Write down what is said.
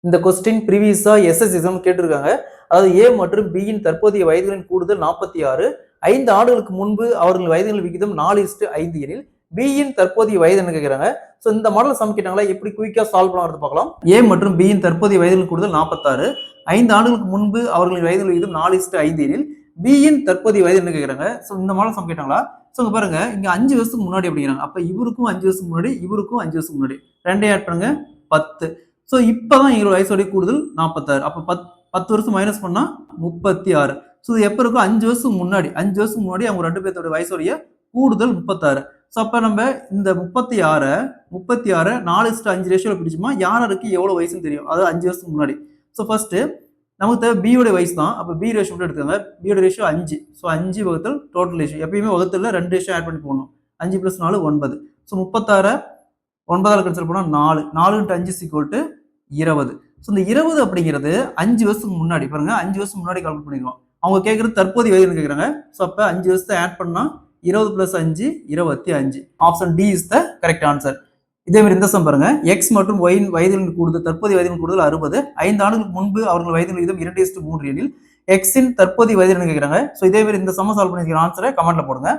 இந்த question ப்ரீவியஸா SS exam கேட்டிருக்காங்க. அதாவது ஏ மற்றும் பியின் தற்போதைய வயதுகளின் கூடுதல் 46. 5 ஆண்டுகளுக்கு முன்பு அவர்கள் வயதுகள் விகிதம் 4:5 எனில் பியின் தற்போதைய வயது என்ன கேட்கிறாங்க. ஸோ இந்த மாடல் சம் கேட்டாங்களா, எப்படி குயிக்கா சால்வ் பண்ணலாம் பார்க்கலாம். ஏ மற்றும் பியின் தற்போதைய வயதுகள் கூடுதல் 46. 5 ஆண்டுகளுக்கு முன்பு அவர்களின் வயதுகள் விகிதம் 4:5 எனில் பியின் தற்போதைய வயது என்ன கேட்கிறாங்க. ஸோ இந்த மாடல் சம் கேட்டாங்களா. ஸோ இங்க பாருங்க, இங்க 5 வருஷத்துக்கு முன்னாடி அப்படிங்கிறாங்க. அப்ப இவருக்கும் 5 வருஷத்துக்கு முன்னாடி, இவருக்கும் 5 வருஷத்துக்கு முன்னாடி, ரெண்டையும் ஆட் பண்ணுங்க 10. ஸோ இப்பதான் எங்களோட வயசோடைய கூடுதல் 46. அப்ப 10 வருஷம் மைனஸ் பண்ணா 36. ஸோ இது எப்ப இருக்கும், 5 வருஷத்துக்கு முன்னாடி, 5 வருஷத்துக்கு முன்னாடி அவங்க 2 பேர்த்தோட வயசோடைய கூடுதல் 36. ஸோ அப்ப நம்ம இந்த 36 4:5 ரேஷியோல பிடிச்சோமா, யாருக்கு எவ்வளவு வயசுன்னு தெரியும். அதாவது 5 வருஷத்துக்கு முன்னாடி. ஸோ ஃபர்ஸ்ட் நமக்கு தேவை பியோட வயசு தான். அப்ப பி ரேஷியோ மட்டும் எடுத்துக்கோங்க. பியோட ரேஷியோ 5. ஸோ 5 வகுத்தல் டோட்டல் ரேஷியோ. எப்பயுமே வகுத்தல்ல 2 ரேஷியோ ஆட் பண்ணி போடணும். 5 + 4 9. ஸோ 36 9ஆல் கன்சிடர் பண்ணா 4. 4 × 5 = 20. ஸோ இந்த 20 அப்படிங்கிறது 5 வருஷத்துக்கு முன்னாடி பாருங்க. 5 வருஷத்துக்கு முன்னாடி கால்குலேட் பண்ணிருக்கோம். அவங்க கேட்கறது தற்போதைய வயது கேட்கறாங்க. ஸோ அப்ப 5 வருஷத்தை ஆட் பண்ணா 20 + 5 25. Option D is the correct answer. இதே மாதிரி இந்த சம் பாருங்க. எக்ஸ் மற்றும் ஒயின் வயதுகளின் கூடுதல், தற்போதைய வயதின் கூடுதல் 60. 5 ஆண்டுகளுக்கு முன்பு அவர்கள் வயதின் விகிதம் 2:3 எனில் எக்ஸின் தற்போதைய வயது என்ன கேட்கறாங்க. ஸோ இதே மாதிரி இந்த சம்ம சால்வ் பண்ணிக்கிற ஆன்சரை கமெண்ட்ல போடுங்க.